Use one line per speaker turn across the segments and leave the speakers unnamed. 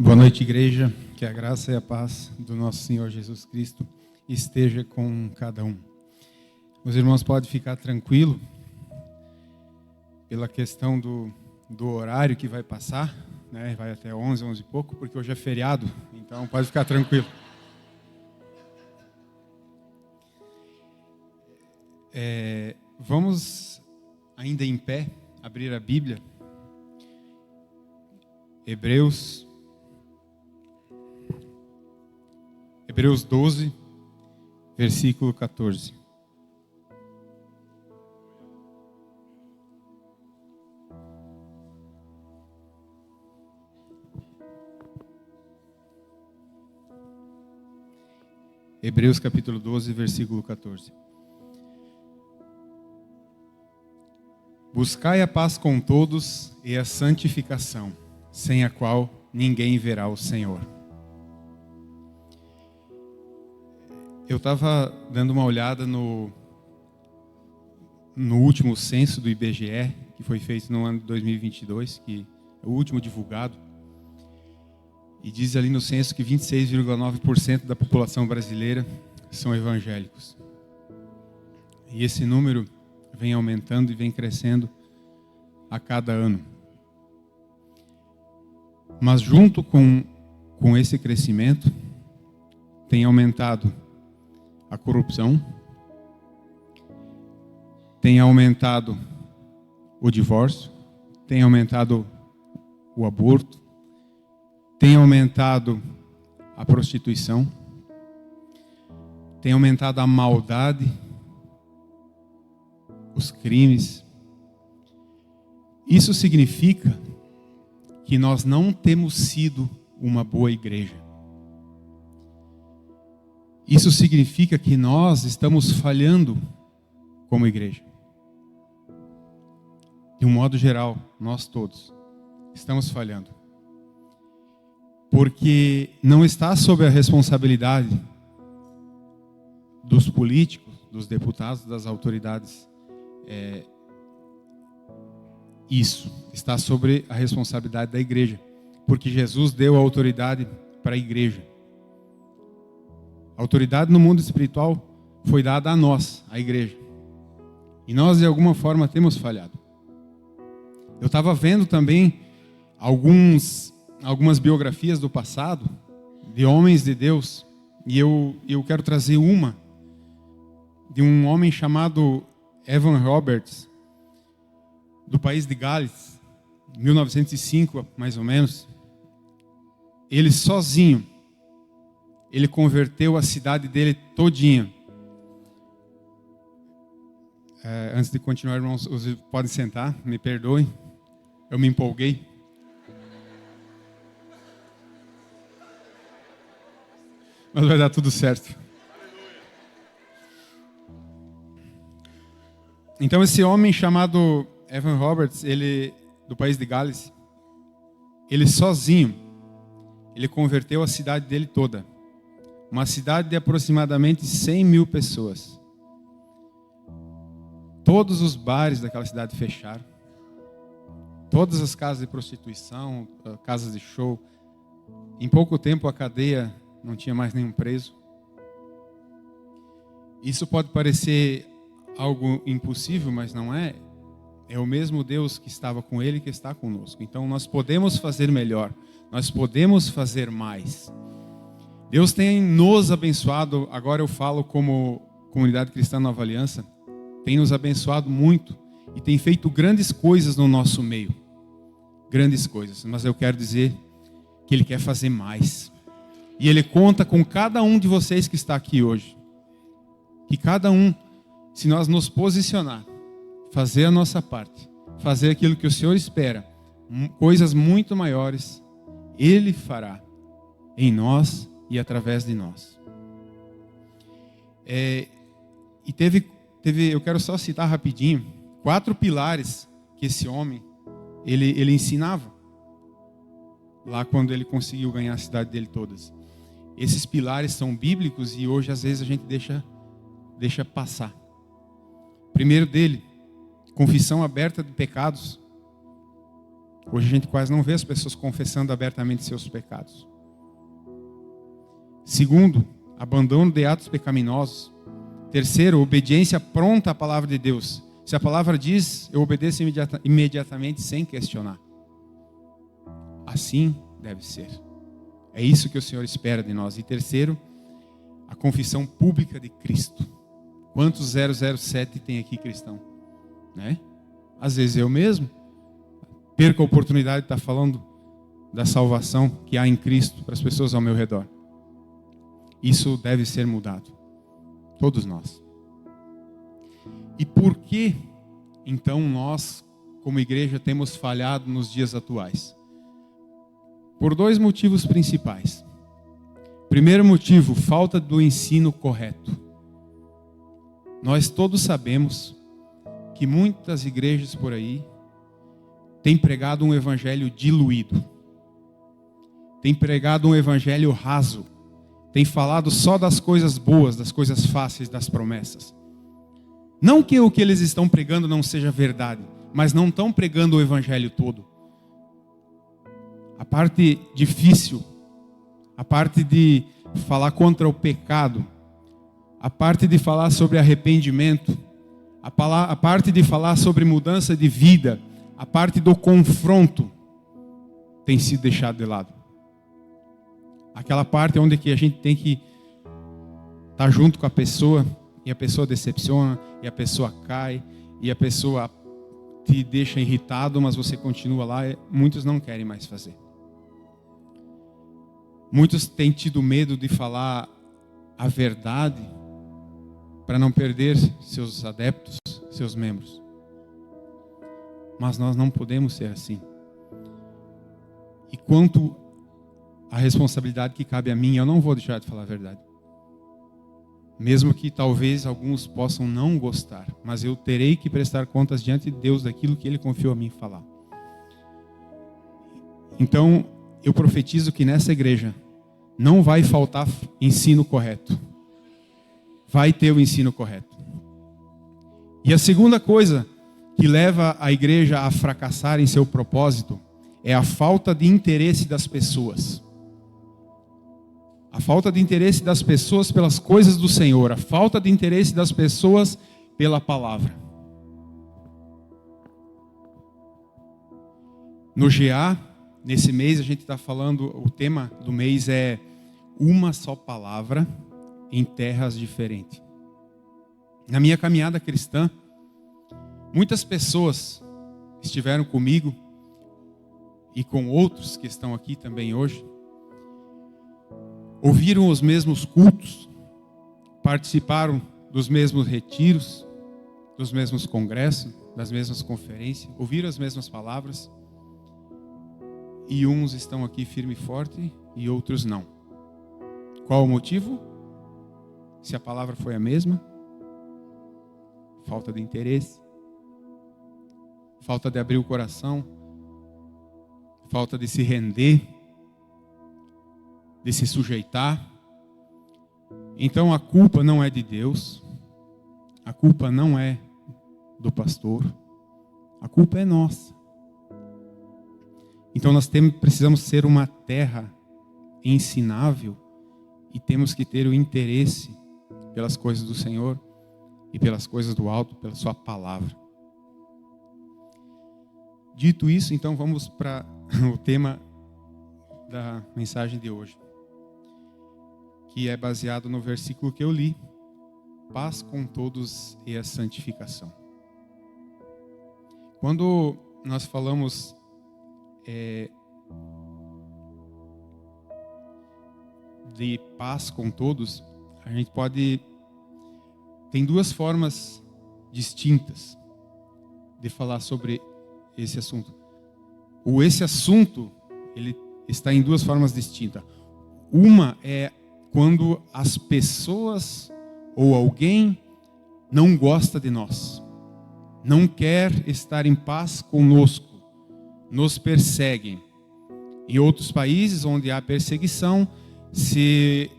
Boa noite, igreja. Que a graça e a paz do nosso Senhor Jesus Cristo esteja com cada um. Os irmãos podem ficar tranquilos pela questão do horário que vai passar, né? Vai até 11 e pouco, porque hoje é feriado, então pode ficar tranquilo. Vamos, ainda em pé, abrir a Bíblia. Hebreus 12, versículo 14. Hebreus capítulo 12, versículo 14. Buscai a paz com todos e a santificação, sem a qual ninguém verá o Senhor. Eu estava dando uma olhada no último censo do IBGE, que foi feito no ano de 2022, que é o último divulgado. E diz ali no censo que 26,9% da população brasileira são evangélicos. E esse número vem aumentando e vem crescendo a cada ano. Mas junto com esse crescimento, tem aumentado a corrupção, tem aumentado o divórcio, tem aumentado o aborto, tem aumentado a prostituição, tem aumentado a maldade, os crimes. Isso significa que nós não temos sido uma boa igreja. Isso significa que nós estamos falhando como igreja. De um modo geral, nós todos estamos falhando. Porque não está sob a responsabilidade dos políticos, dos deputados, das autoridades. Isso está sobre a responsabilidade da igreja. Porque Jesus deu a autoridade para a igreja. A autoridade no mundo espiritual foi dada a nós, a igreja. E nós, de alguma forma, temos falhado. Eu estava vendo também algumas biografias do passado, de homens de Deus, e eu quero trazer uma, de um homem chamado Evan Roberts, do país de Gales, 1905, mais ou menos. Ele sozinho, ele converteu a cidade dele todinha. Antes de continuar, irmãos, vocês podem sentar, me perdoem, eu me empolguei. Mas vai dar tudo certo. Então esse homem chamado Evan Roberts, ele do país de Gales, ele sozinho, ele converteu a cidade dele toda. Uma cidade de aproximadamente 100 mil pessoas. Todos os bares daquela cidade fecharam. Todas as casas de prostituição, casas de show. Em pouco tempo a cadeia não tinha mais nenhum preso. Isso pode parecer algo impossível, mas não é. É o mesmo Deus que estava com ele que está conosco. Então nós podemos fazer melhor. Nós podemos fazer mais. Deus tem nos abençoado, agora eu falo como comunidade cristã Nova Aliança, tem nos abençoado muito e tem feito grandes coisas no nosso meio. Grandes coisas, mas eu quero dizer que Ele quer fazer mais. E Ele conta com cada um de vocês que está aqui hoje. Que cada um, se nós nos posicionar, fazer a nossa parte, fazer aquilo que o Senhor espera, coisas muito maiores, Ele fará em nós e através de nós. E teve, eu quero só citar rapidinho, 4 pilares que esse homem, ele ensinava, lá quando ele conseguiu ganhar a cidade dele todas. Esses pilares são bíblicos e hoje às vezes a gente deixa passar. O primeiro dele, confissão aberta de pecados. Hoje a gente quase não vê as pessoas confessando abertamente seus pecados. Segundo, abandono de atos pecaminosos. Terceiro, obediência pronta à palavra de Deus. Se a palavra diz, eu obedeço imediatamente sem questionar. Assim deve ser. É isso que o Senhor espera de nós. E terceiro, a confissão pública de Cristo. Quantos 007 tem aqui cristão? Né? Às vezes eu mesmo perco a oportunidade de estar falando da salvação que há em Cristo para as pessoas ao meu redor. Isso deve ser mudado. Todos nós. E por que, então, nós, como igreja, temos falhado nos dias atuais? Por dois motivos principais. Primeiro motivo, falta do ensino correto. Nós todos sabemos que muitas igrejas por aí têm pregado um evangelho diluído. Têm pregado um evangelho raso. Têm falado só das coisas boas, das coisas fáceis, das promessas. Não que o que eles estão pregando não seja verdade, mas não estão pregando o evangelho todo. A parte difícil, a parte de falar contra o pecado, a parte de falar sobre arrependimento, a parte de falar sobre mudança de vida, a parte do confronto tem sido deixada de lado. Aquela parte onde que a gente tem que estar junto com a pessoa e a pessoa decepciona, e a pessoa cai, e a pessoa te deixa irritado, mas você continua lá. Muitos não querem mais fazer. Muitos têm tido medo de falar a verdade para não perder seus adeptos, seus membros. Mas nós não podemos ser assim. E quanto à responsabilidade que cabe a mim, eu não vou deixar de falar a verdade. Mesmo que talvez alguns possam não gostar, mas eu terei que prestar contas diante de Deus daquilo que Ele confiou a mim falar. Então, eu profetizo que nessa igreja não vai faltar ensino correto. Vai ter o ensino correto. E a segunda coisa que leva a igreja a fracassar em seu propósito é a falta de interesse das pessoas. A falta de interesse das pessoas pelas coisas do Senhor. A falta de interesse das pessoas pela palavra. No GA, nesse mês, a gente está falando, o tema do mês é uma só palavra em terras diferentes. Na minha caminhada cristã, muitas pessoas estiveram comigo e com outros que estão aqui também hoje, ouviram os mesmos cultos, participaram dos mesmos retiros, dos mesmos congressos, das mesmas conferências, ouviram as mesmas palavras, e uns estão aqui firme e forte e outros não. Qual o motivo? Se a palavra foi a mesma, falta de interesse, falta de abrir o coração, falta de se render, de se sujeitar. Então a culpa não é de Deus, a culpa não é do pastor, a culpa é nossa. Então nós precisamos ser uma terra ensinável e temos que ter o interesse pelas coisas do Senhor e pelas coisas do alto, pela sua palavra. Dito isso, então vamos para o tema da mensagem de hoje, que é baseado no versículo que eu li: paz com todos e a santificação. Quando nós falamos de paz com todos, a gente tem duas formas distintas de falar sobre esse assunto. Esse assunto, ele está em duas formas distintas. Uma é quando as pessoas ou alguém não gosta de nós, não quer estar em paz conosco, nos perseguem. Em outros países onde há perseguição, se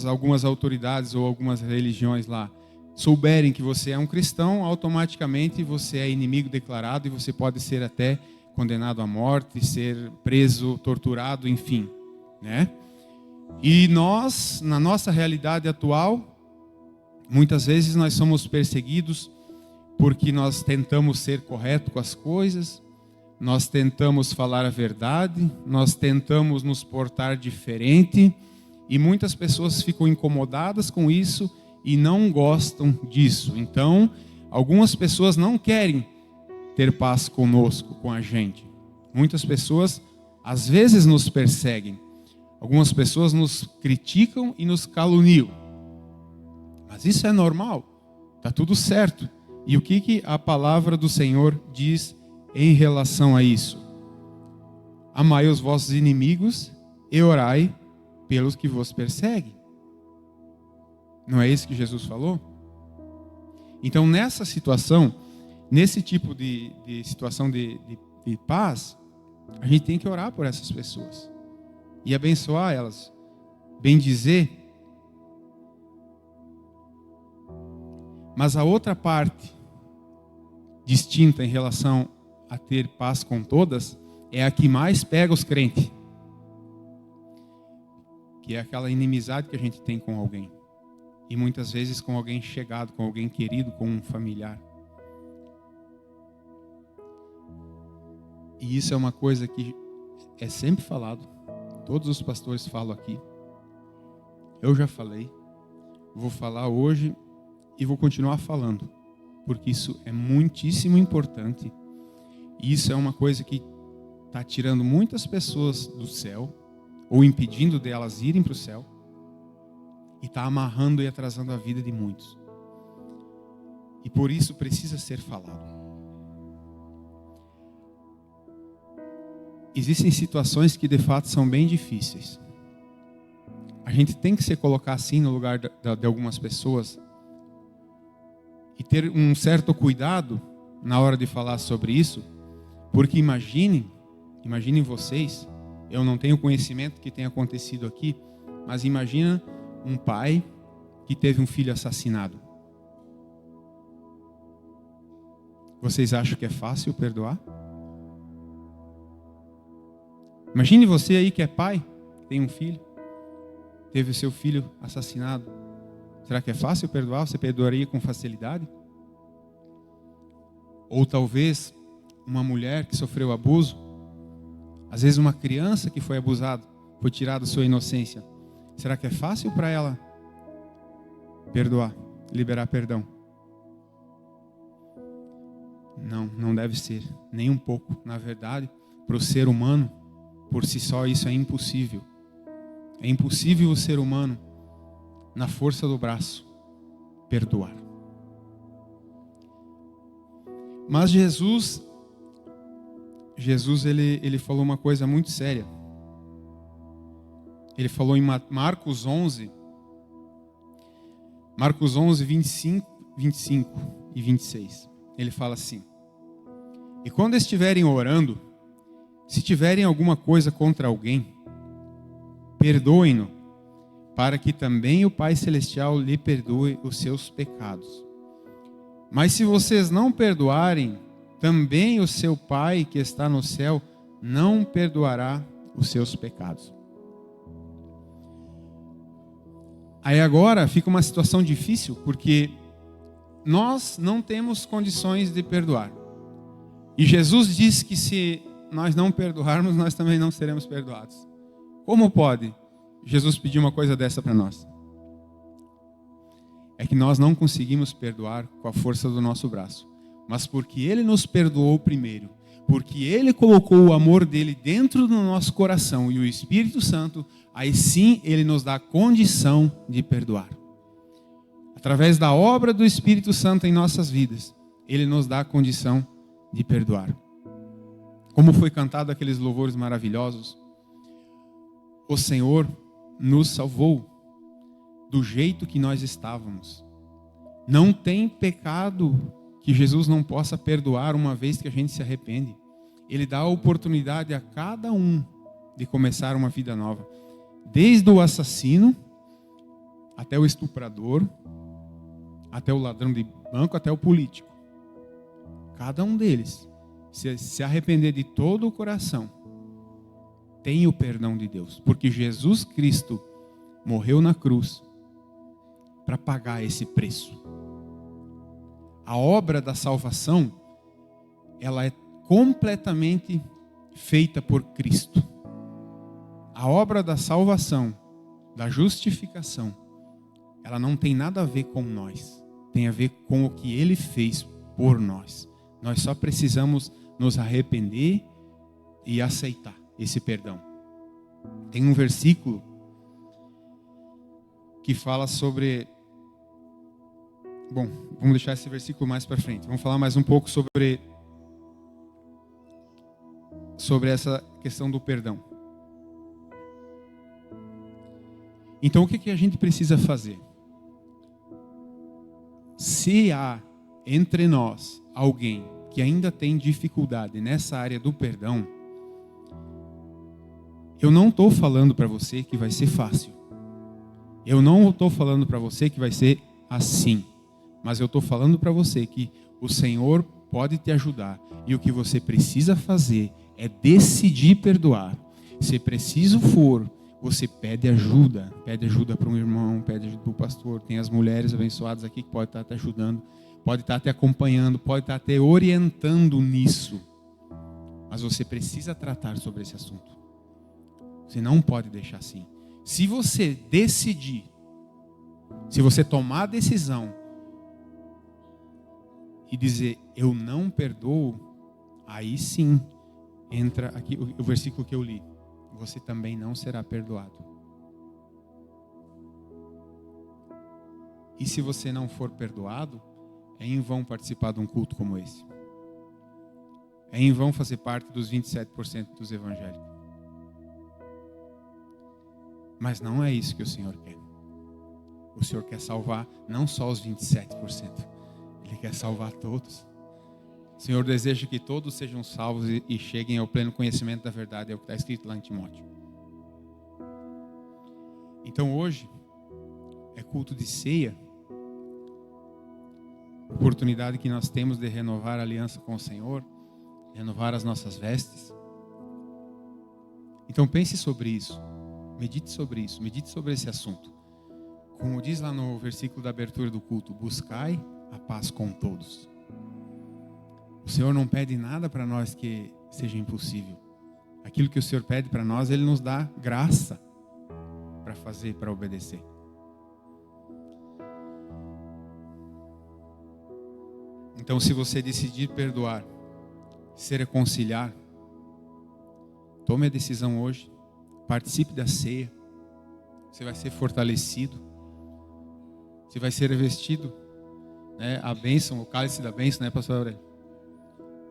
algumas autoridades ou algumas religiões lá souberem que você é um cristão, automaticamente você é inimigo declarado e você pode ser até condenado à morte, ser preso, torturado, enfim, né? E nós, na nossa realidade atual, muitas vezes nós somos perseguidos porque nós tentamos ser correto com as coisas, nós tentamos falar a verdade, nós tentamos nos portar diferente, e muitas pessoas ficam incomodadas com isso e não gostam disso. Então, algumas pessoas não querem ter paz conosco, com a gente. Muitas pessoas, às vezes, nos perseguem. Algumas pessoas nos criticam e nos caluniam. Mas isso é normal, está tudo certo. E o que a palavra do Senhor diz em relação a isso? Amai os vossos inimigos e orai pelos que vos perseguem. Não é isso que Jesus falou? Então, nessa situação, nesse tipo de situação de paz, a gente tem que orar por essas pessoas e abençoar elas, bendizer. Mas a outra parte distinta em relação a ter paz com todas é a que mais pega os crentes, que é aquela inimizade que a gente tem com alguém, e muitas vezes com alguém chegado, com alguém querido, com um familiar. E isso é uma coisa que é sempre falado, todos os pastores falam aqui, eu já falei, vou falar hoje e vou continuar falando, porque isso é muitíssimo importante. E isso é uma coisa que está tirando muitas pessoas do céu, ou impedindo delas irem para o céu, e está amarrando e atrasando a vida de muitos. E por isso precisa ser falado. Existem situações que de fato são bem difíceis. A gente tem que se colocar assim no lugar de algumas pessoas e ter um certo cuidado na hora de falar sobre isso, porque imaginem vocês, eu não tenho conhecimento que tenha acontecido aqui, mas imagina um pai que teve um filho assassinado. Vocês acham que é fácil perdoar? Imagine você aí que é pai, tem um filho, teve o seu filho assassinado. Será que é fácil perdoar? Você perdoaria com facilidade? Ou talvez uma mulher que sofreu abuso, às vezes uma criança que foi abusada, foi tirada sua inocência. Será que é fácil para ela perdoar, liberar perdão? Não deve ser, nem um pouco. Na verdade, para o ser humano, por si só, isso é impossível. É impossível o ser humano, na força do braço, perdoar. Mas Jesus ele falou uma coisa muito séria. Ele falou em Marcos 11, 25 e 26. Ele fala assim: e quando estiverem orando, se tiverem alguma coisa contra alguém, perdoem-no, para que também o Pai Celestial lhe perdoe os seus pecados. Mas se vocês não perdoarem, também o seu Pai que está no céu não perdoará os seus pecados. Aí agora fica uma situação difícil, porque nós não temos condições de perdoar. E Jesus diz que se nós não perdoarmos, nós também não seremos perdoados. Como pode Jesus pedir uma coisa dessa para nós? É que nós não conseguimos perdoar com a força do nosso braço, mas porque Ele nos perdoou primeiro, porque Ele colocou o amor dEle dentro do nosso coração e o Espírito Santo, aí sim Ele nos dá a condição de perdoar. Através da obra do Espírito Santo em nossas vidas, Ele nos dá a condição de perdoar. Como foi cantado aqueles louvores maravilhosos, o Senhor nos salvou do jeito que nós estávamos. Não tem pecado que Jesus não possa perdoar uma vez que a gente se arrepende. Ele dá a oportunidade a cada um de começar uma vida nova. Desde o assassino, até o estuprador, até o ladrão de banco, até o político. Cada um deles se arrepender de todo o coração, tem o perdão de Deus. Porque Jesus Cristo morreu na cruz para pagar esse preço. A obra da salvação, ela é completamente feita por Cristo. A obra da salvação, da justificação, ela não tem nada a ver com nós. Tem a ver com o que Ele fez por nós. Nós só precisamos nos arrepender e aceitar esse perdão. Tem um versículo que fala sobre... Bom, vamos deixar esse versículo mais para frente. Vamos falar mais um pouco sobre essa questão do perdão. Então, o que a gente precisa fazer? Se há entre nós alguém que ainda tem dificuldade nessa área do perdão, eu não estou falando para você que vai ser fácil. Eu não estou falando para você que vai ser assim. Mas eu estou falando para você que o Senhor pode te ajudar. E o que você precisa fazer é decidir perdoar. Se preciso for, você pede ajuda para um irmão, pede ajuda para o pastor. Tem as mulheres abençoadas aqui que podem estar te ajudando, pode estar te acompanhando, pode estar te orientando nisso. Mas você precisa tratar sobre esse assunto. Você não pode deixar assim. Se você decidir, se você tomar a decisão e dizer, eu não perdoo, aí sim entra aqui o versículo que eu li. Você também não será perdoado. E se você não for perdoado, é em vão participar de um culto como esse. É em vão fazer parte dos 27% dos evangélicos. Mas não é isso que o Senhor quer. O Senhor quer salvar não só os 27%. Ele quer salvar todos. O Senhor deseja que todos sejam salvos e cheguem ao pleno conhecimento da verdade. É o que está escrito lá em Timóteo. Então hoje é culto de ceia. Oportunidade que nós temos de renovar a aliança com o Senhor. Renovar as nossas vestes. Então pense sobre isso. Medite sobre isso. Medite sobre esse assunto. Como diz lá no versículo da abertura do culto, buscai a paz com todos. O Senhor não pede nada para nós que seja impossível. Aquilo que o Senhor pede para nós, Ele nos dá graça para fazer, para obedecer. Então, se você decidir perdoar, se reconciliar, tome a decisão hoje, participe da ceia, você vai ser fortalecido, você vai ser revestido, né, a bênção, o cálice da bênção, né, pastor Aurélio?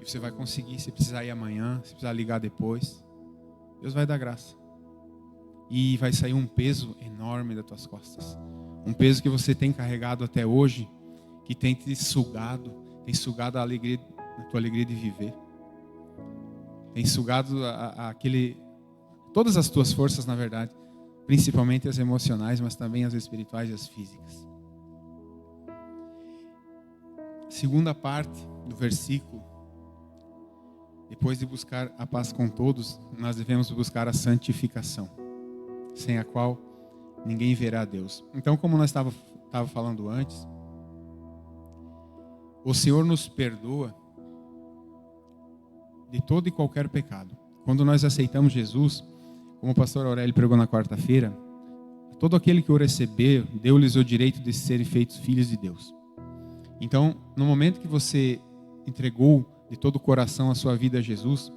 E você vai conseguir, se precisar ir amanhã, se precisar ligar depois, Deus vai dar graça. E vai sair um peso enorme das tuas costas. Um peso que você tem carregado até hoje, que tem te sugado, tem sugado a alegria, a tua alegria de viver. Tem sugado todas as tuas forças, na verdade, principalmente as emocionais, mas também as espirituais e as físicas. Segunda parte do versículo, depois de buscar a paz com todos, nós devemos buscar a santificação, sem a qual ninguém verá a Deus. Então, como nós estava falando antes, o Senhor nos perdoa de todo e qualquer pecado. Quando nós aceitamos Jesus, como o pastor Aurélio pregou na quarta-feira, todo aquele que o recebeu, deu-lhes o direito de serem feitos filhos de Deus. Então, no momento que você entregou de todo o coração a sua vida a Jesus,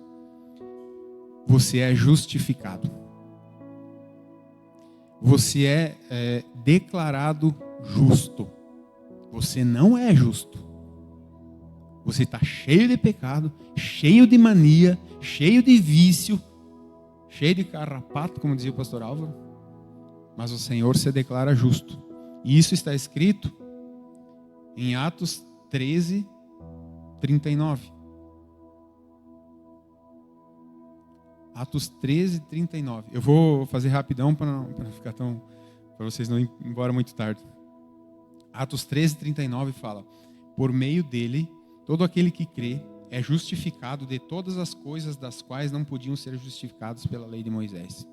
você é justificado. Você é declarado justo. Você não é justo. Você está cheio de pecado, cheio de mania, cheio de vício, cheio de carrapato, como dizia o pastor Álvaro. Mas o Senhor se declara justo. E isso está escrito em Atos 13, 39. Atos 13, 39. Eu vou fazer rapidão para não ficar tão... para vocês não ir embora muito tarde. Atos 13, 39 fala: por meio dele, todo aquele que crê é justificado de todas as coisas das quais não podiam ser justificados pela lei de Moisés.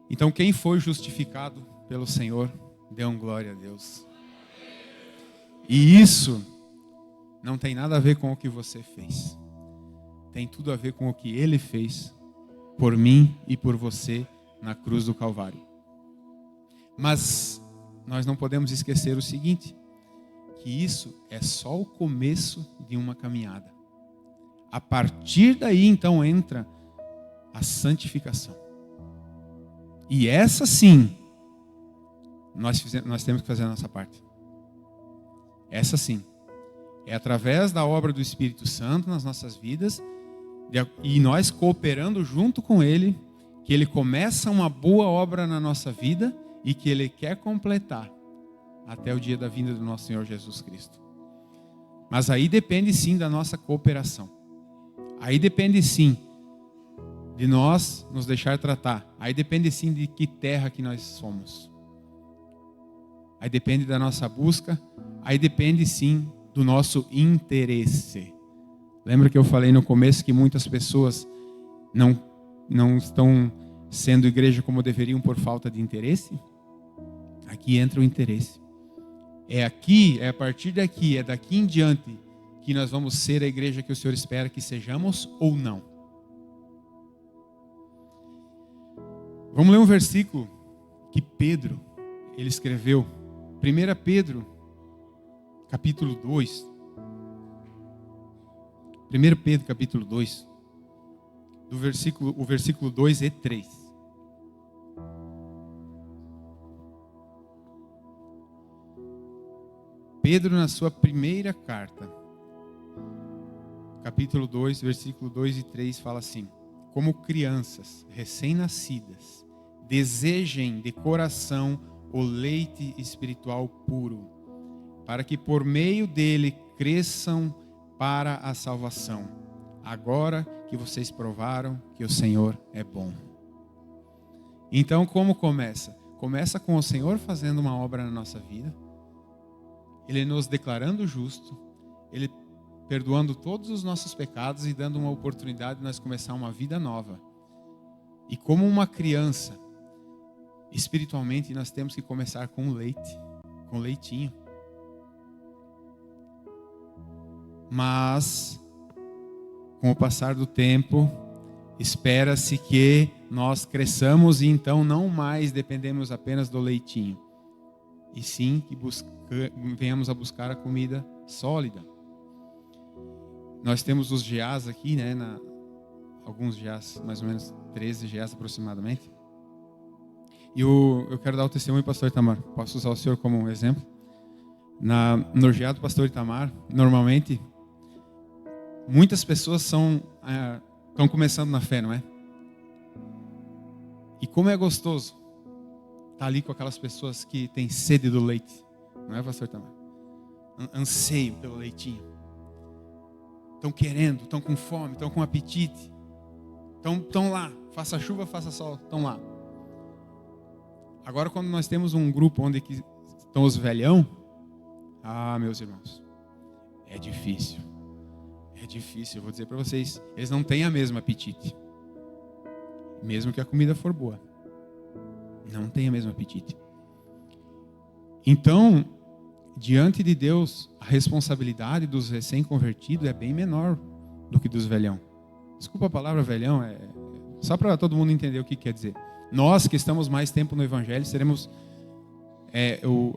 Então, quem foi justificado pelo Senhor, dê glória a Deus. E isso não tem nada a ver com o que você fez. Tem tudo a ver com o que Ele fez por mim e por você na cruz do Calvário. Mas nós não podemos esquecer o seguinte, que isso é só o começo de uma caminhada. A partir daí, então, entra a santificação. E essa sim, nós temos que fazer a nossa parte. Essa sim. É através da obra do Espírito Santo nas nossas vidas, e nós cooperando junto com Ele, que Ele começa uma boa obra na nossa vida e que Ele quer completar até o dia da vinda do nosso Senhor Jesus Cristo. Mas aí depende sim da nossa cooperação. Aí depende sim de nós nos deixar tratar. Aí depende sim de que terra que nós somos. Aí depende da nossa busca. Aí depende sim do nosso interesse. Lembra que eu falei no começo que muitas pessoas não estão sendo igreja como deveriam por falta de interesse? Aqui entra o interesse. É a partir daqui, é daqui em diante que nós vamos ser a igreja que o Senhor espera que sejamos ou não. Vamos ler um versículo que Pedro, ele escreveu. 1 Pedro, capítulo 2. 1 Pedro, capítulo 2. O versículo 2 e 3. Pedro, na sua primeira carta, capítulo 2, versículo 2 e 3, fala assim: como crianças recém-nascidas, desejem de coração o leite espiritual puro, para que por meio dele cresçam para a salvação, agora que vocês provaram que o Senhor é bom. Então, como começa? Começa com o Senhor fazendo uma obra na nossa vida, Ele nos declarando justo, Ele perdoando todos os nossos pecados e dando uma oportunidade de nós começar uma vida nova. E como uma criança, espiritualmente nós temos que começar com leite, com leitinho. Mas, com o passar do tempo, espera-se que nós cresçamos e então não mais dependemos apenas do leitinho, e sim que venhamos a buscar a comida sólida. Nós temos os GAs aqui, né? Alguns GAs, mais ou menos 13 GAs aproximadamente. E eu quero dar o testemunho do pastor Itamar. Posso usar o senhor como um exemplo? No GA do pastor Itamar, normalmente, muitas pessoas estão começando na fé, não é? E como é gostoso estar ali com aquelas pessoas que têm sede do leite. Não é, pastor Itamar? Anseio pelo leitinho. Estão querendo, estão com fome, estão com apetite. Estão lá, faça chuva, faça sol, estão lá. Agora, quando nós temos um grupo onde estão os velhão, meus irmãos, é difícil. É difícil, eu vou dizer para vocês. Eles não têm a mesma apetite. Mesmo que a comida for boa. Não tem o mesmo apetite. Então, diante de Deus, a responsabilidade dos recém-convertidos é bem menor do que dos velhão. Desculpa a palavra velhão, só para todo mundo entender o que quer dizer. Nós que estamos mais tempo no Evangelho, seremos...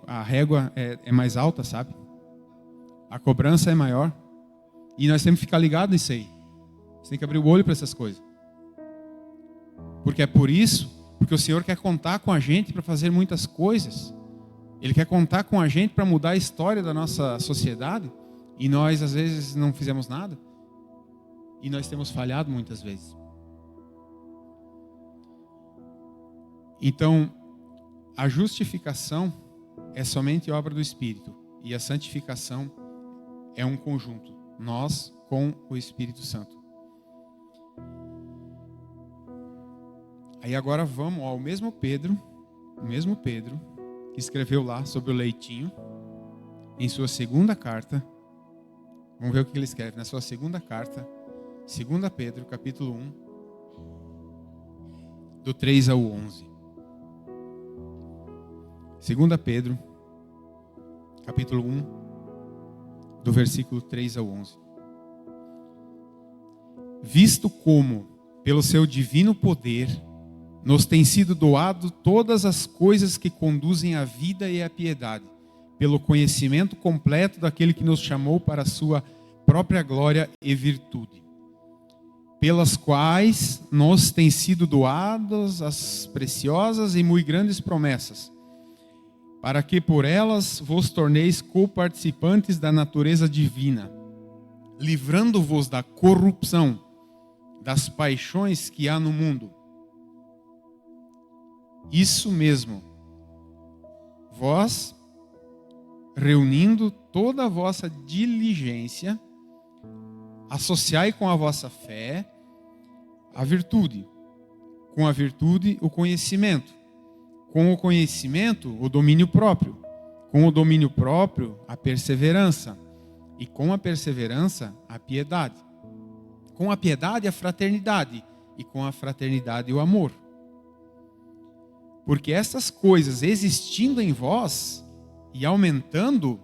a régua é mais alta, sabe? A cobrança é maior. E nós temos que ficar ligados nisso aí. Você tem que abrir o olho para essas coisas. Porque é por isso, porque o Senhor quer contar com a gente para fazer muitas coisas. Ele quer contar com a gente para mudar a história da nossa sociedade. E nós, às vezes, não fizemos nada. E nós temos falhado muitas vezes. Então, a justificação é somente obra do Espírito. E a santificação é um conjunto. Nós com o Espírito Santo. Aí agora vamos ao mesmo Pedro, que escreveu lá sobre o leitinho, em sua segunda carta, Vamos ver o que ele escreve na sua segunda carta, 2 Pedro, capítulo 1, do 3 ao 11. 2 Pedro, capítulo 1, do versículo 3 ao 11. Visto como, pelo seu divino poder, nos tem sido doado todas as coisas que conduzem à vida e à piedade, pelo conhecimento completo daquele que nos chamou para a sua própria glória e virtude, pelas quais nos têm sido doadas as preciosas e muito grandes promessas, para que por elas vos torneis coparticipantes da natureza divina, livrando-vos da corrupção das paixões que há no mundo. Isso mesmo, vós, reunindo toda a vossa diligência, associai com a vossa fé a virtude, com a virtude o conhecimento, com o conhecimento o domínio próprio, com o domínio próprio a perseverança, e com a perseverança a piedade, com a piedade a fraternidade, e com a fraternidade o amor. Porque essas coisas existindo em vós e aumentando,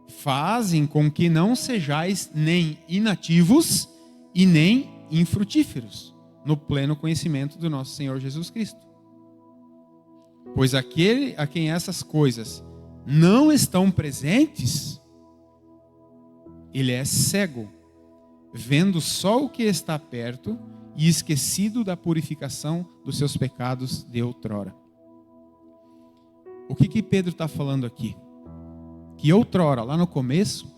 fazem com que não sejais nem inativos e nem infrutíferos no pleno conhecimento do nosso Senhor Jesus Cristo. Pois aquele a quem essas coisas não estão presentes, ele é cego, vendo só o que está perto e esquecido da purificação dos seus pecados de outrora. O que Pedro está falando aqui? Que outrora, lá no começo,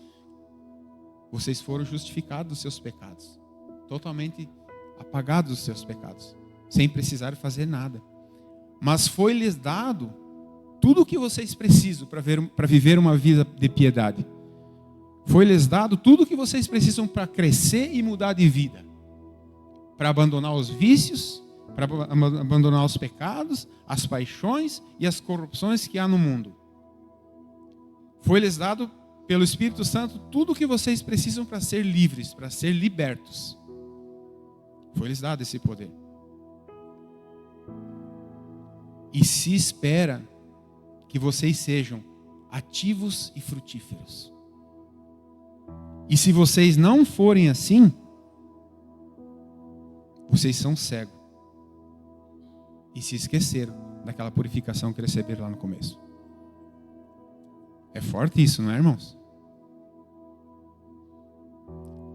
vocês foram justificados dos seus pecados, totalmente apagados dos seus pecados, sem precisar fazer nada. Mas foi-lhes dado tudo o que vocês precisam para viver uma vida de piedade. Foi-lhes dado tudo o que vocês precisam para crescer e mudar de vida, para abandonar os vícios, para abandonar os pecados, as paixões e as corrupções que há no mundo. Foi-lhes dado pelo Espírito Santo tudo o que vocês precisam para ser livres, para ser libertos. Foi-lhes dado esse poder. E se espera que vocês sejam ativos e frutíferos. E se vocês não forem assim, vocês são cegos. E se esqueceram daquela purificação que receberam lá no começo. É forte isso, não é, irmãos?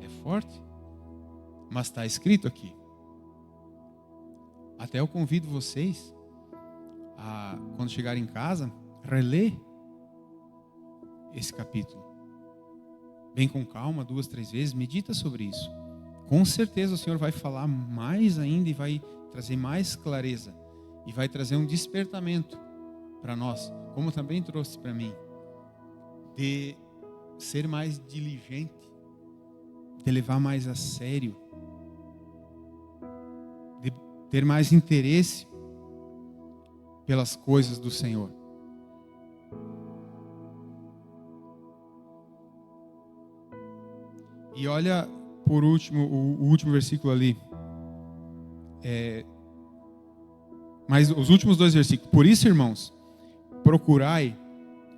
É forte. Mas está escrito aqui. Até eu convido vocês a, quando chegarem em casa, reler esse capítulo. Bem com calma, 2, 3 vezes, medita sobre isso. Com certeza o Senhor vai falar mais ainda e vai trazer mais clareza. E vai trazer um despertamento para nós, como também trouxe para mim, de ser mais diligente, de levar mais a sério, de ter mais interesse pelas coisas do Senhor. E olha, por último, o último versículo ali. Mas os últimos 2 versículos. Por isso, irmãos, procurai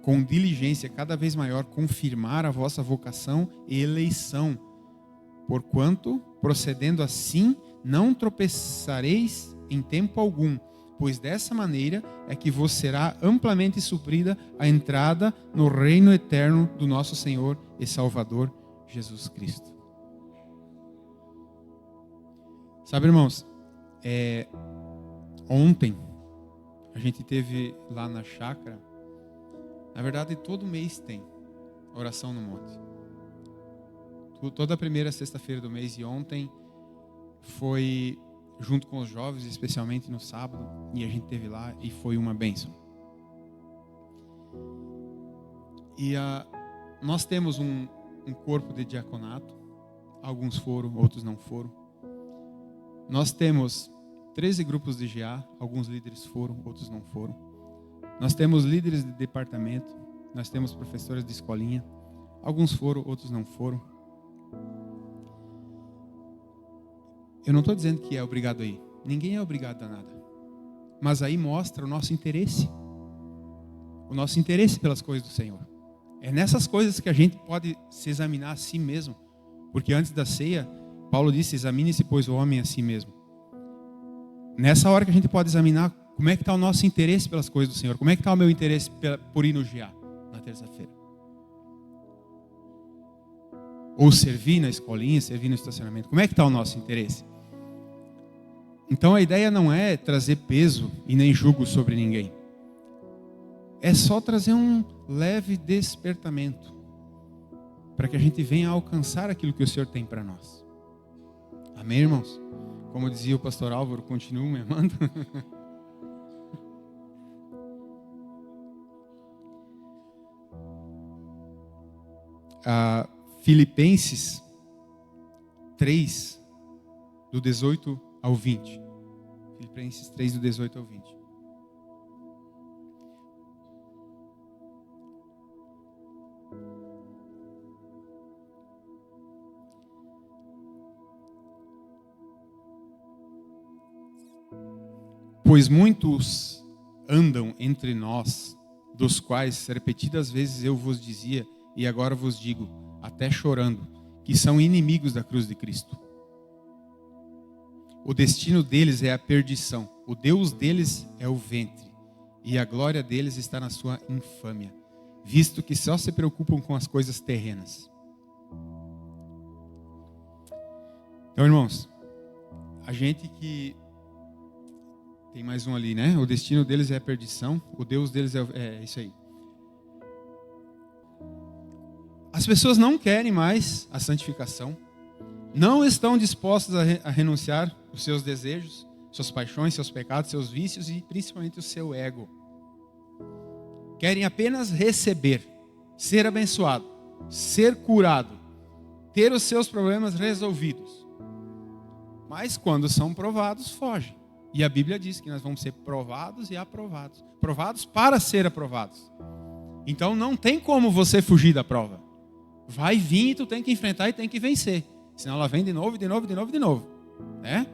com diligência cada vez maior confirmar a vossa vocação e eleição, porquanto, procedendo assim, não tropeçareis em tempo algum, pois dessa maneira é que vos será amplamente suprida a entrada no reino eterno do nosso Senhor e Salvador Jesus Cristo. Sabe, irmãos, ontem a gente teve lá na chácara, na verdade todo mês tem oração no monte. Toda a primeira sexta-feira do mês, e ontem foi junto com os jovens, especialmente no sábado, e a gente teve lá e foi uma bênção. E nós temos um corpo de diaconato, alguns foram, outros não foram. Nós temos 13 grupos de GA, alguns líderes foram, outros não foram. Nós temos líderes de departamento, nós temos professores de escolinha, Alguns foram, outros não foram. Eu não estou dizendo que é obrigado a ir. Ninguém é obrigado a nada. Mas aí mostra o nosso interesse. O nosso interesse pelas coisas do Senhor. É nessas coisas que a gente pode se examinar a si mesmo. Porque antes da ceia, Paulo disse, examine-se, pois, o homem a si mesmo. Nessa hora que a gente pode examinar como é que está o nosso interesse pelas coisas do Senhor. Como é que está o meu interesse por ir no GA na terça-feira. Ou servir na escolinha, servir no estacionamento. Como é que está o nosso interesse? Então a ideia não é trazer peso e nem jugo sobre ninguém. É só trazer um leve despertamento. Para que a gente venha alcançar aquilo que o Senhor tem para nós. Amém, irmãos? Como dizia o pastor Álvaro, continuo me amando. Filipenses 3, do 18 ao 20. Filipenses 3, do 18 ao 20. Pois muitos andam entre nós, dos quais repetidas vezes eu vos dizia, e agora vos digo, até chorando, que são inimigos da cruz de Cristo. O destino deles é a perdição, o Deus deles é o ventre, e a glória deles está na sua infâmia, visto que só se preocupam com as coisas terrenas. Então, irmãos, a gente que... Tem mais um ali, né? O destino deles é a perdição, o Deus deles é isso aí. As pessoas não querem mais a santificação, não estão dispostas a renunciar os seus desejos, suas paixões, seus pecados, seus vícios e principalmente o seu ego. Querem apenas receber, ser abençoado, ser curado, ter os seus problemas resolvidos. Mas quando são provados, fogem. E a Bíblia diz que nós vamos ser provados e aprovados. Provados para ser aprovados. Então não tem como você fugir da prova. Vai vir e tu tem que enfrentar e tem que vencer. Senão ela vem de novo, de novo, de novo, de novo. Né?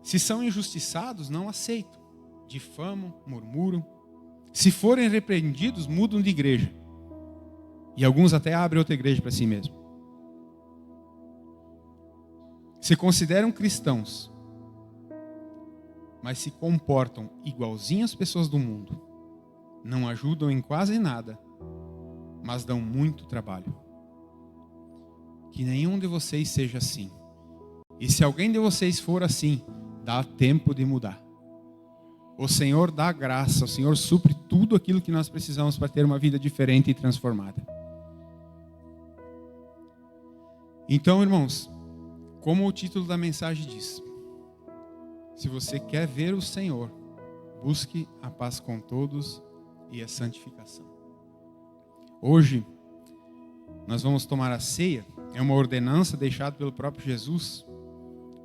Se são injustiçados, não aceitam. Difamam, murmuram. Se forem repreendidos, mudam de igreja. E alguns até abrem outra igreja para si mesmo. Se consideram cristãos, mas se comportam igualzinho às pessoas do mundo, não ajudam em quase nada, mas dão muito trabalho. Que nenhum de vocês seja assim. E se alguém de vocês for assim, dá tempo de mudar. O Senhor dá graça, o Senhor supre tudo aquilo que nós precisamos para ter uma vida diferente e transformada. Então, irmãos, como o título da mensagem diz, se você quer ver o Senhor, busque a paz com todos e a santificação. Hoje, nós vamos tomar a ceia. É uma ordenança deixada pelo próprio Jesus,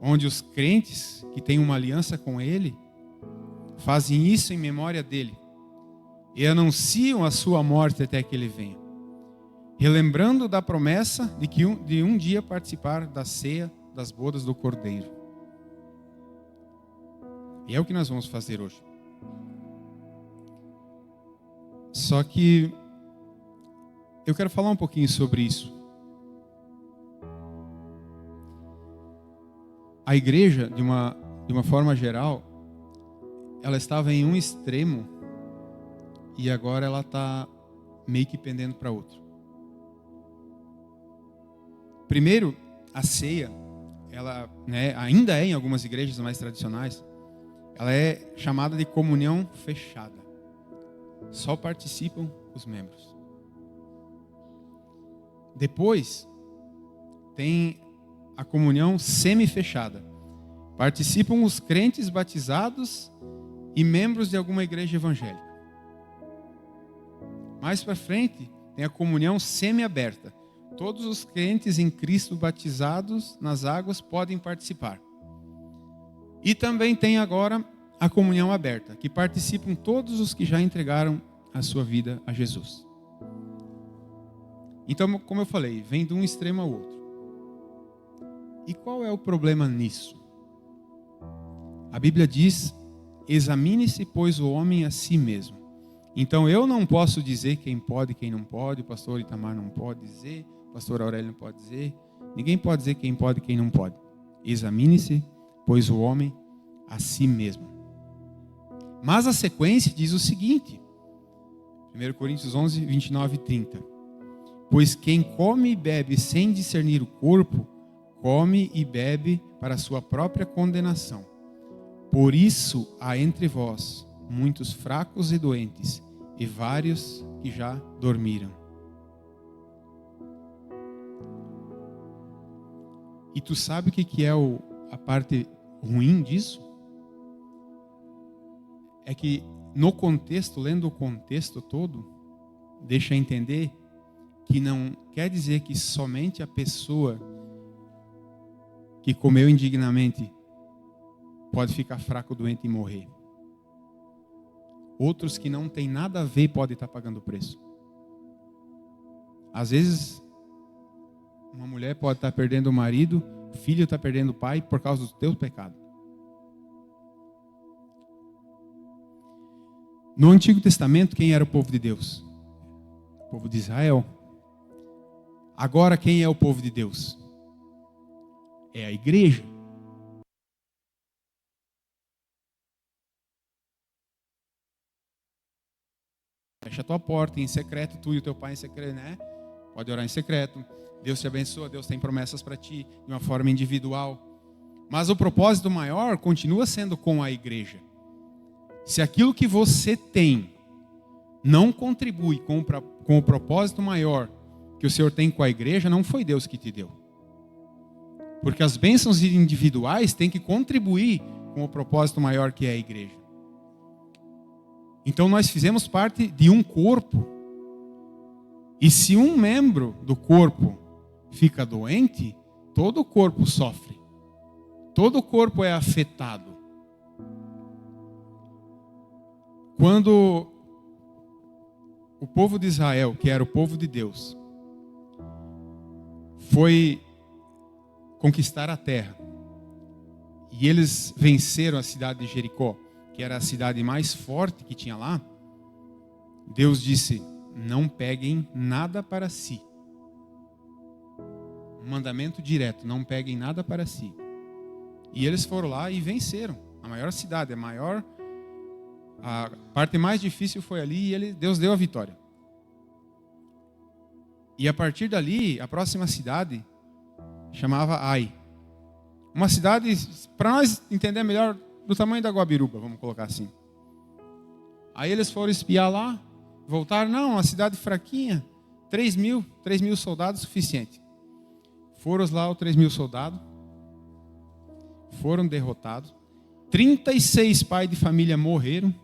onde os crentes que têm uma aliança com Ele, fazem isso em memória dEle e anunciam a sua morte até que Ele venha. Relembrando da promessa de um dia participar da ceia das bodas do Cordeiro. E é o que nós vamos fazer hoje. Só que eu quero falar um pouquinho sobre isso. A igreja, de uma forma geral, ela estava em um extremo e agora ela está meio que pendendo para outro. Primeiro, a ceia, ela, né, ainda é em algumas igrejas mais tradicionais, ela é chamada de comunhão fechada. Só participam os membros. Depois, tem a comunhão semi-fechada. Participam os crentes batizados e membros de alguma igreja evangélica. Mais para frente, tem a comunhão semi-aberta. Todos os crentes em Cristo batizados nas águas podem participar. E também tem agora a comunhão aberta, que participam todos os que já entregaram a sua vida a Jesus. Então, como eu falei, vem de um extremo ao outro. E qual é o problema nisso? A Bíblia diz: examine-se, pois, o homem a si mesmo. Então, eu não posso dizer quem pode e quem não pode, o pastor Itamar não pode dizer, o pastor Aurélio não pode dizer, ninguém pode dizer quem pode e quem não pode. Examine-se, pois, o homem a si mesmo. Mas a sequência diz o seguinte, 1 Coríntios 11, 29 e 30. Pois quem come e bebe sem discernir o corpo, come e bebe para a sua própria condenação. Por isso há entre vós muitos fracos e doentes, e vários que já dormiram. E tu sabe o que é a parte ruim disso? É que no contexto, lendo o contexto todo, deixa entender que não quer dizer que somente a pessoa que comeu indignamente pode ficar fraco, doente e morrer. Outros que não tem nada a ver podem estar pagando o preço. Às vezes, uma mulher pode estar perdendo o marido, o filho está perdendo o pai por causa do teu pecado. No Antigo Testamento, quem era o povo de Deus? O povo de Israel. Agora, quem é o povo de Deus? É a igreja. Fecha a tua porta em secreto, tu e o teu pai em secreto, né? Pode orar em secreto. Deus te abençoa, Deus tem promessas para ti de uma forma individual. Mas o propósito maior continua sendo com a igreja. Se aquilo que você tem não contribui com o propósito maior que o Senhor tem com a igreja, não foi Deus que te deu. Porque as bênçãos individuais têm que contribuir com o propósito maior que é a igreja. Então nós fizemos parte de um corpo. E se um membro do corpo fica doente, todo o corpo sofre. Todo o corpo é afetado. Quando o povo de Israel, que era o povo de Deus, foi conquistar a terra, e eles venceram a cidade de Jericó, que era a cidade mais forte que tinha lá, Deus disse: não peguem nada para si. Um mandamento direto: não peguem nada para si. E eles foram lá e venceram a maior cidade, a parte mais difícil foi ali, e Deus deu a vitória. E a partir dali, a próxima cidade chamava Ai. Uma cidade, para nós entender melhor, do tamanho da Guabiruba, vamos colocar assim. Aí eles foram espiar lá, voltaram, não, uma cidade fraquinha, 3 mil soldados, suficiente. Foram lá os 3 mil soldados, foram derrotados, 36 pais de família morreram,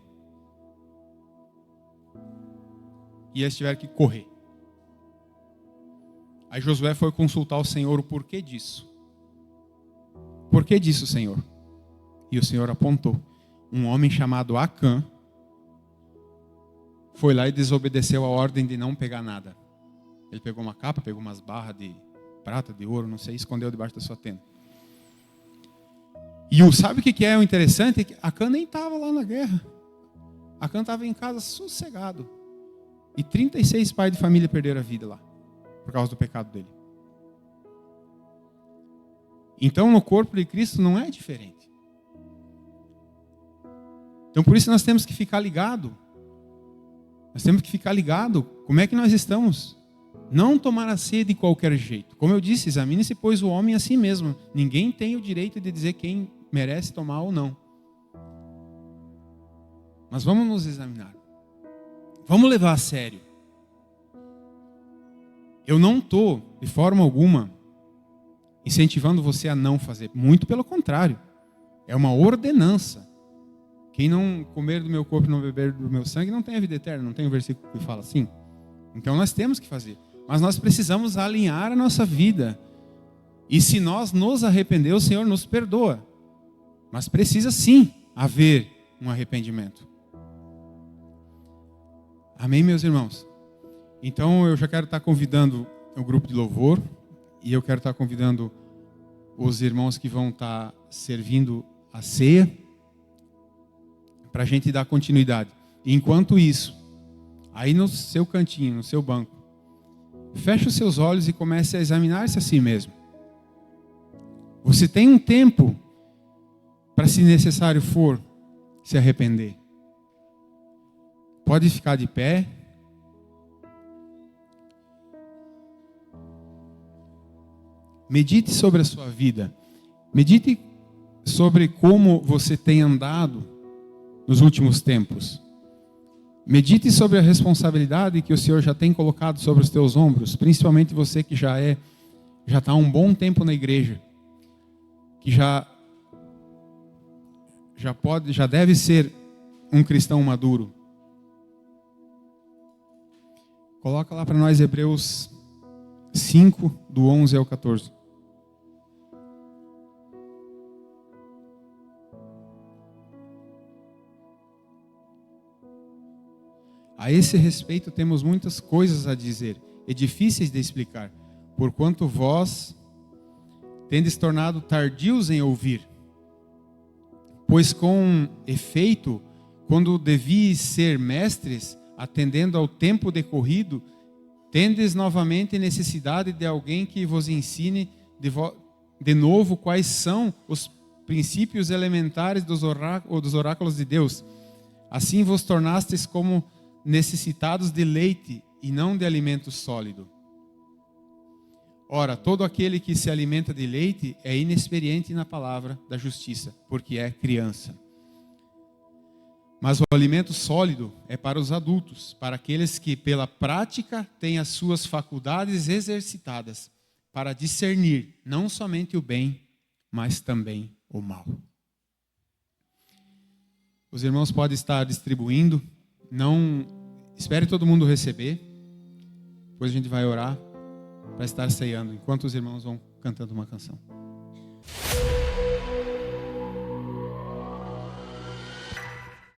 e eles tiveram que correr. Aí Josué foi consultar o Senhor o porquê disso. Por que disso, Senhor? E o Senhor apontou. Um homem chamado Acã foi lá e desobedeceu a ordem de não pegar nada. Ele pegou uma capa, pegou umas barras de prata, de ouro, não sei, escondeu debaixo da sua tenda. E sabe o que é o interessante? É que Acã nem estava lá na guerra. Acã estava em casa sossegado. E 36 pais de família perderam a vida lá, por causa do pecado dele. Então, no corpo de Cristo não é diferente. Então, por isso nós temos que ficar ligado. Nós temos que ficar ligado. Como é que nós estamos? Não tomar a ceia de qualquer jeito. Como eu disse, examine-se, pois, o homem a si mesmo. Ninguém tem o direito de dizer quem merece tomar ou não. Mas vamos nos examinar. Vamos levar a sério. Eu não estou, de forma alguma, incentivando você a não fazer. Muito pelo contrário. É uma ordenança. Quem não comer do meu corpo e não beber do meu sangue não tem a vida eterna. Não tem um versículo que fala assim? Então nós temos que fazer. Mas nós precisamos alinhar a nossa vida. E se nós nos arrepender, o Senhor nos perdoa. Mas precisa sim haver um arrependimento. Amém, meus irmãos? Então eu já quero estar convidando o grupo de louvor e eu quero estar convidando os irmãos que vão estar servindo a ceia para a gente dar continuidade. Enquanto isso, aí no seu cantinho, no seu banco, feche os seus olhos e comece a examinar-se a si mesmo. Você tem um tempo para, se necessário for, se arrepender. Pode ficar de pé. Medite sobre a sua vida. Medite sobre como você tem andado nos últimos tempos. Medite sobre a responsabilidade que o Senhor já tem colocado sobre os teus ombros, principalmente você que já está há um bom tempo na igreja, que já deve ser um cristão maduro. Coloca lá para nós Hebreus 5, do 11 ao 14. A esse respeito temos muitas coisas a dizer, e difíceis de explicar, porquanto vós tendes tornado tardios em ouvir. Pois com efeito, quando devíeis ser mestres, atendendo ao tempo decorrido, tendes novamente necessidade de alguém que vos ensine de novo quais são os princípios elementares dos oráculos de Deus. Assim vos tornastes como necessitados de leite e não de alimento sólido. Ora, todo aquele que se alimenta de leite é inexperiente na palavra da justiça, porque é criança. Mas o alimento sólido é para os adultos, para aqueles que pela prática têm as suas faculdades exercitadas, para discernir não somente o bem, mas também o mal. Os irmãos podem estar distribuindo. Não espere todo mundo receber. Depois a gente vai orar para estar ceando, enquanto os irmãos vão cantando uma canção.